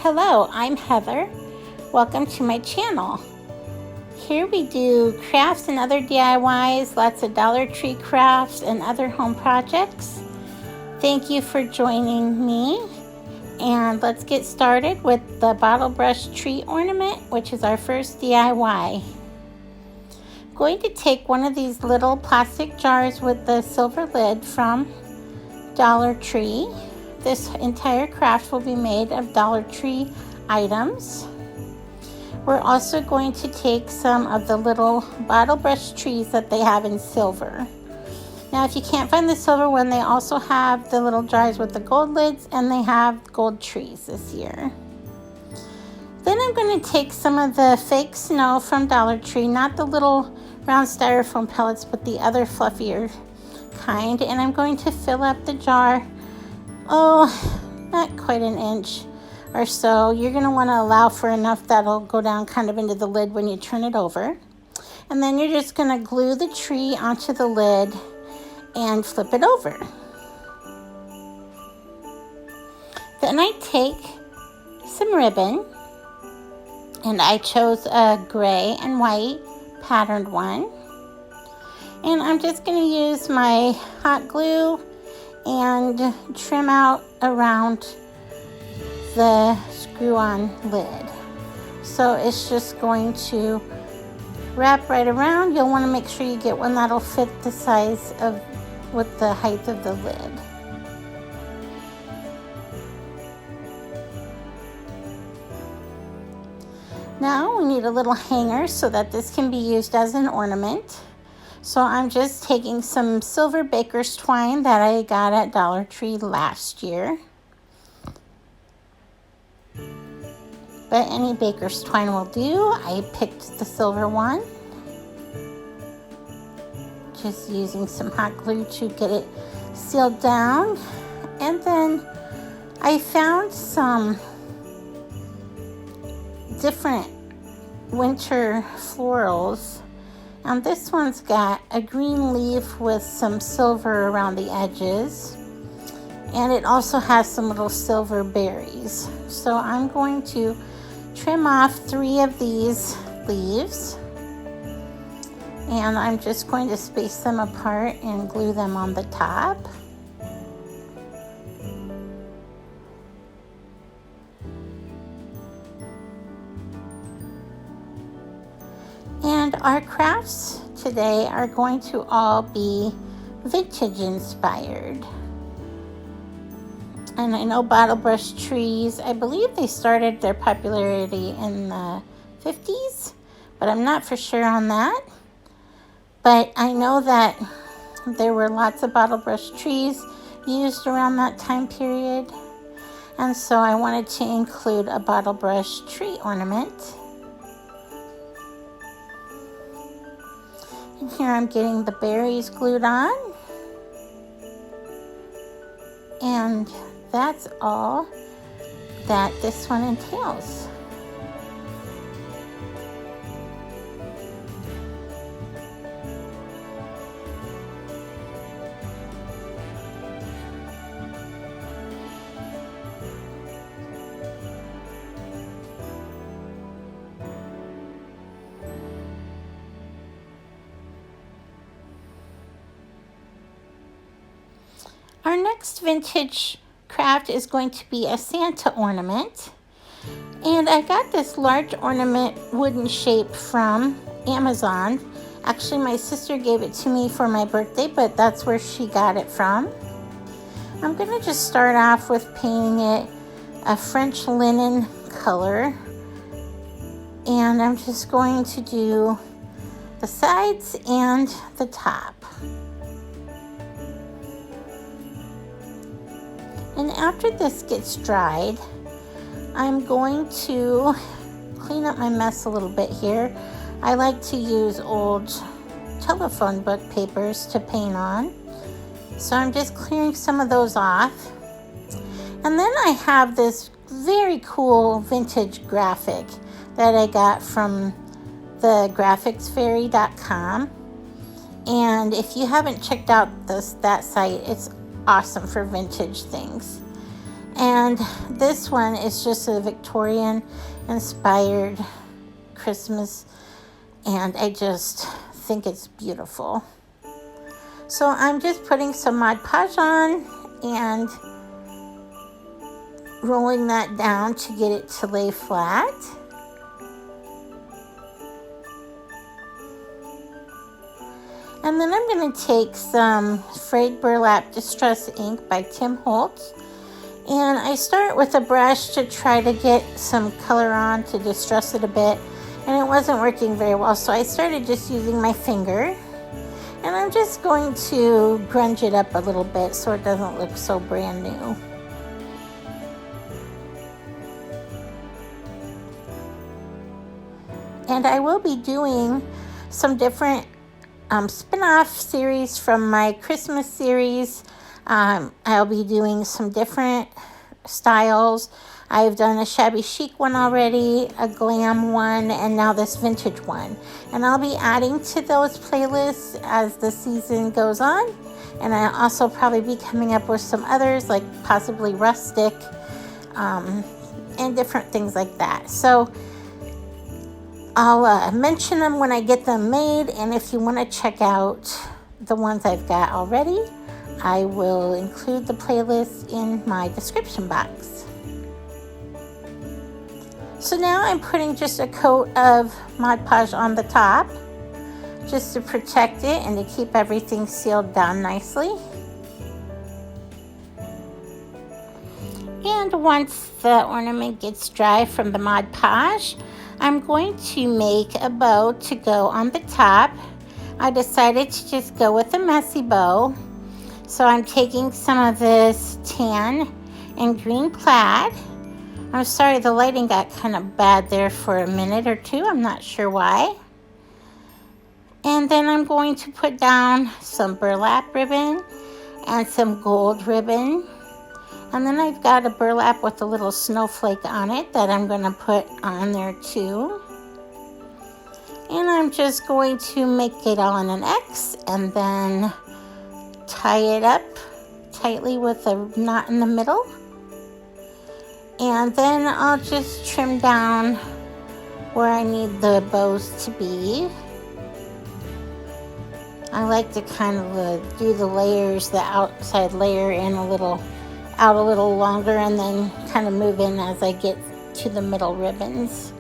Hello, I'm Heather. Welcome to my channel. Here we do crafts and other DIYs, lots of Dollar Tree crafts and other home projects. Thank you for joining me. And let's get started with the bottle brush tree ornament, which is our first DIY. I'm going to take one of these little plastic jars with the silver lid from Dollar Tree. This entire craft will be made of Dollar Tree items. We're also going to take some of the little bottle brush trees that they have in silver. Now, if you can't find the silver one, they also have the little jars with the gold lids, and they have gold trees this year. Then I'm going to take some of the fake snow from Dollar Tree, not the little round styrofoam pellets, but the other fluffier kind, and I'm going to fill up the jar, not quite an inch or so. You're going to want to allow for enough that'll go down kind of into the lid when you turn it over. And then you're just going to glue the tree onto the lid and flip it over. Then I take some ribbon, and I chose a gray and white patterned one. And I'm just going to use my hot glue and trim out around the screw-on lid. So it's just going to wrap right around. You'll want to make sure you get one that'll fit the size of with the height of the lid. Now we need a little hanger so that this can be used as an ornament. So I'm just taking some silver baker's twine that I got at Dollar Tree last year. But any baker's twine will do. I picked the silver one. Just using some hot glue to get it sealed down. And then I found some different winter florals. And this one's got a green leaf with some silver around the edges. And it also has some little silver berries. So I'm going to trim off 3 of these leaves. And I'm just going to space them apart and glue them on the top. And our crafts today are going to all be vintage inspired. And I know bottle brush trees, I believe they started their popularity in the 50s, but I'm not for sure on that. But I know that there were lots of bottle brush trees used around that time period. And so I wanted to include a bottle brush tree ornament. And here I'm getting the berries glued on. And that's all that this one entails. Our next vintage craft is going to be a Santa ornament. And I got this large ornament wooden shape from Amazon. Actually, my sister gave it to me for my birthday, but that's where she got it from. I'm going to just start off with painting it a French linen color. And I'm just going to do the sides and the top. And after this gets dried, I'm going to clean up my mess a little bit here. I like to use old telephone book papers to paint on. So I'm just clearing some of those off. And then I have this very cool vintage graphic that I got from the graphicsfairy.com. And if you haven't checked out that site, it's awesome for vintage things. And this one is just a Victorian inspired Christmas, and I just think it's beautiful. So I'm just putting some Mod Podge on and rolling that down to get it to lay flat. And then I'm going to take some Frayed Burlap Distress ink by Tim Holtz. And I start with a brush to try to get some color on to distress it a bit. And it wasn't working very well, so I started just using my finger. And I'm just going to grunge it up a little bit so it doesn't look so brand new. And I will be doing some different spin-off series from my Christmas series. I'll be doing some different styles. I've done a shabby chic one already, a glam one, and now this vintage one. And I'll be adding to those playlists as the season goes on. And I'll also probably be coming up with some others, like possibly rustic, and different things like that. So I'll mention them when I get them made, and if you want to check out the ones I've got already, I will include the playlist in my description box. So now I'm putting just a coat of Mod Podge on the top, just to protect it and to keep everything sealed down nicely. And once the ornament gets dry from the Mod Podge, I'm going to make a bow to go on the top. I decided to just go with a messy bow. So I'm taking some of this tan and green plaid. I'm sorry, the lighting got kind of bad there for a minute or two. I'm not sure why. And then I'm going to put down some burlap ribbon and some gold ribbon. And then I've got a burlap with a little snowflake on it that I'm going to put on there too. And I'm just going to make it all in an X and then tie it up tightly with a knot in the middle. And then I'll just trim down where I need the bows to be. I like to kind of do the layers, the outside layer in out a little longer, and then kind of move in as I get to the middle ribbons.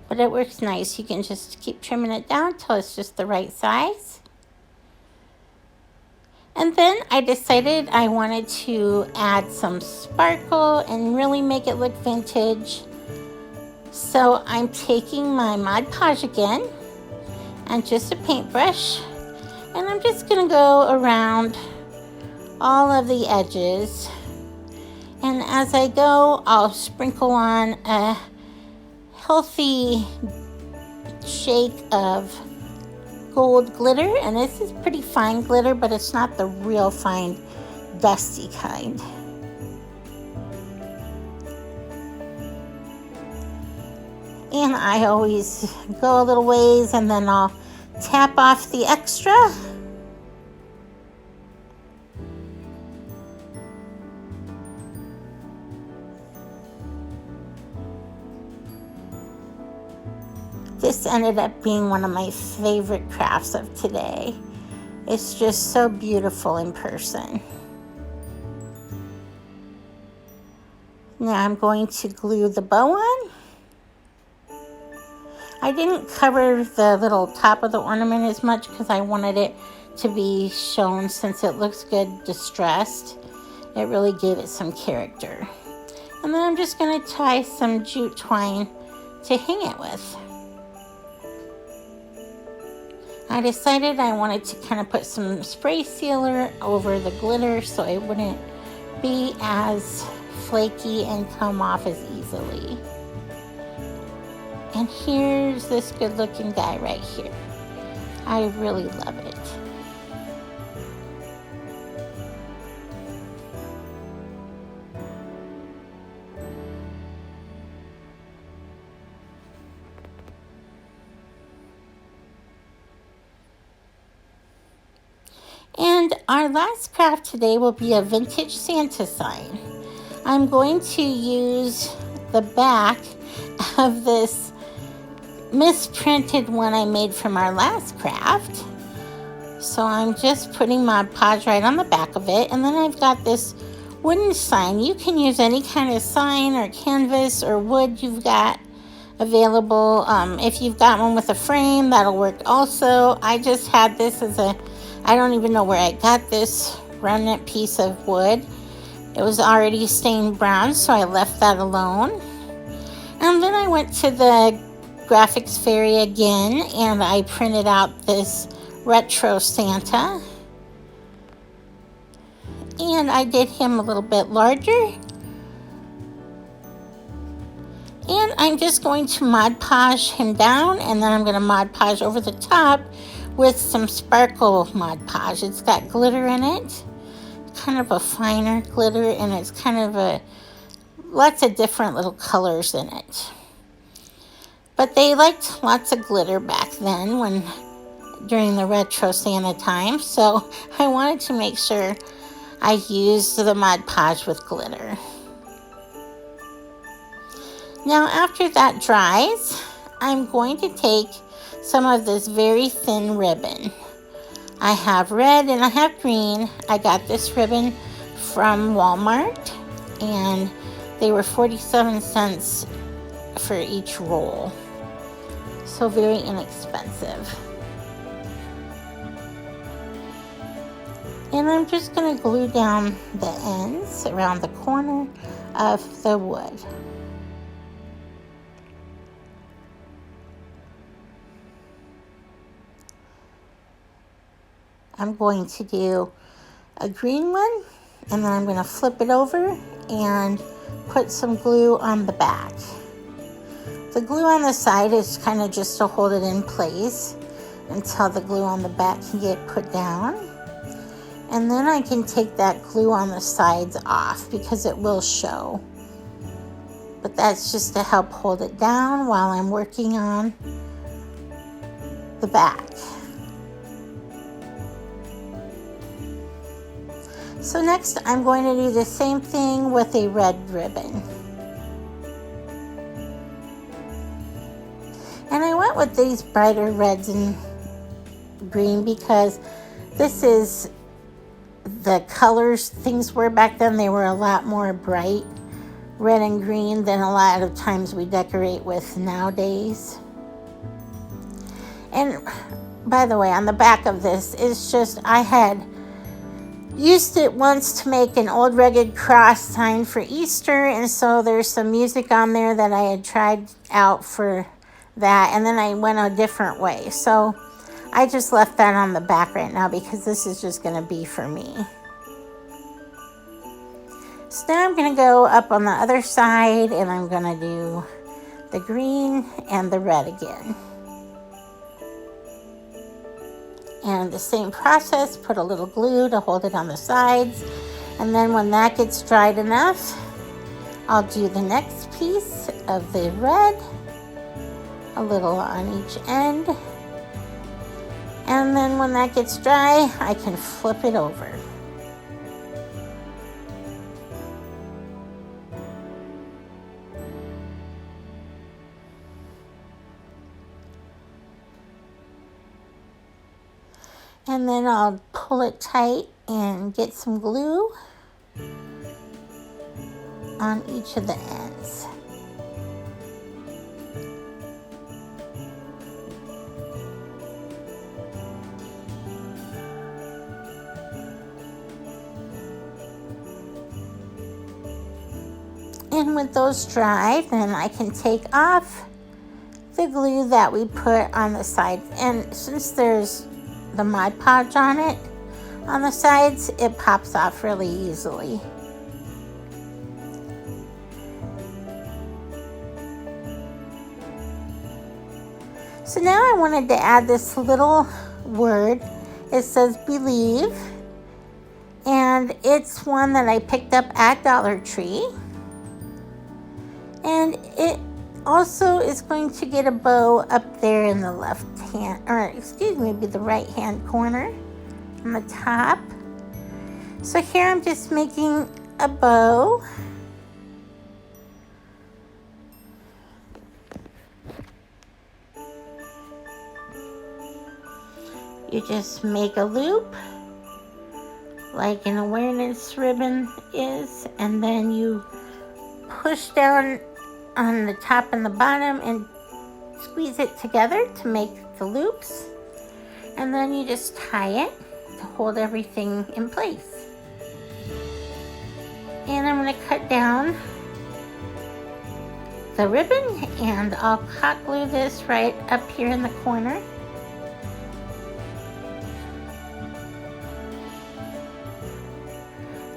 But it works nice. You can just keep trimming it down till it's just the right size. And then I decided I wanted to add some sparkle and really make it look vintage. So I'm taking my Mod Podge again and just a paintbrush, and I'm just going to go around all of the edges. And as I go, I'll sprinkle on a healthy shake of gold glitter, and this is pretty fine glitter, but it's not the real fine dusty kind. And I always go a little ways and then I'll tap off the extra. This ended up being one of my favorite crafts of today. It's just so beautiful in person. Now I'm going to glue the bow on. I didn't cover the little top of the ornament as much because I wanted it to be shown, since it looks good distressed. It really gave it some character. And then I'm just going to tie some jute twine to hang it with. I decided I wanted to kind of put some spray sealer over the glitter so it wouldn't be as flaky and come off as easily. And here's this good looking guy right here. I really love it. our last craft today will be a vintage Santa sign. I'm going to use the back of this misprinted one I made from our last craft. So I'm just putting Mod Podge right on the back of it, and then I've got this wooden sign. You can use any kind of sign or canvas or wood you've got available. If you've got one with a frame, that'll work also. I just had this as I don't even know where I got this remnant piece of wood. It was already stained brown, so I left that alone. And then I went to the graphics fairy again, and I printed out this retro Santa. And I did him a little bit larger. And I'm just going to Mod Podge him down, and then I'm going to Mod Podge over the top with some sparkle Mod Podge. It's got glitter in it, kind of a finer glitter, and it's kind of lots of different little colors in it. But they liked lots of glitter back then during the retro Santa time, so I wanted to make sure I used the Mod Podge with glitter. Now after that dries, I'm going to take some of this very thin ribbon. I have red and I have green. I got this ribbon from Walmart, and they were 47 cents for each roll. So very inexpensive. And I'm just going to glue down the ends around the corner of the wood. I'm going to do a green one, and then I'm going to flip it over and put some glue on the back. The glue on the side is kind of just to hold it in place until the glue on the back can get put down. And then I can take that glue on the sides off because it will show. But that's just to help hold it down while I'm working on the back. So next I'm going to do the same thing with a red ribbon. And I went with these brighter reds and green because this is the colors things were back then. They were a lot more bright red and green than a lot of times we decorate with nowadays. And by the way, on the back of this, it's just I had used it once to make an old rugged cross sign for Easter, and so there's some music on there that I had tried out for that, and then I went a different way. So I just left that on the back right now because this is just going to be for me. So now I'm going to go up on the other side, and I'm going to do the green and the red again. And the same process, put a little glue to hold it on the sides. And then when that gets dried enough, I'll do the next piece of the red, a little on each end. And then when that gets dry, I can flip it over. And then I'll pull it tight and get some glue on each of the ends. And with those dried, then I can take off the glue that we put on the side. And since there's the Mod Podge on it, on the sides, it pops off really easily. So now I wanted to add this little word. It says believe, and it's one that I picked up at Dollar Tree. And it also is going to get a bow up there in the left hand, or excuse me, be the right hand corner on the top. So here I'm just making a bow. You just make a loop like an awareness ribbon is, and then you push down on the top and the bottom and squeeze it together to make the loops, and then you just tie it to hold everything in place. And I'm going to cut down the ribbon, and I'll hot glue this right up here in the corner.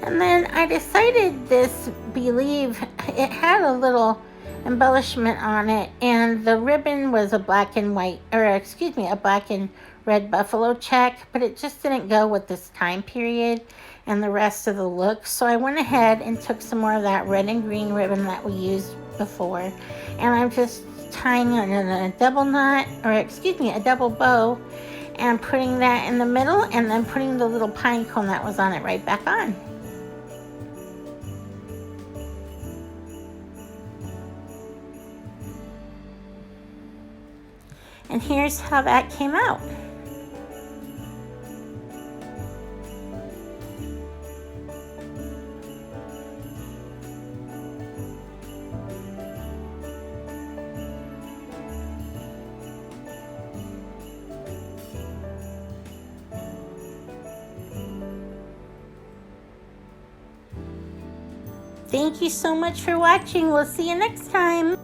And then I decided this believe, it had a little embellishment on it, and the ribbon was a black and white, a black and red buffalo check, but it just didn't go with this time period and the rest of the look. So I went ahead and took some more of that red and green ribbon that we used before, and I'm just tying it in a double knot, a double bow, and putting that in the middle, and then putting the little pine cone that was on it right back on. And here's how that came out. Thank you so much for watching. We'll see you next time.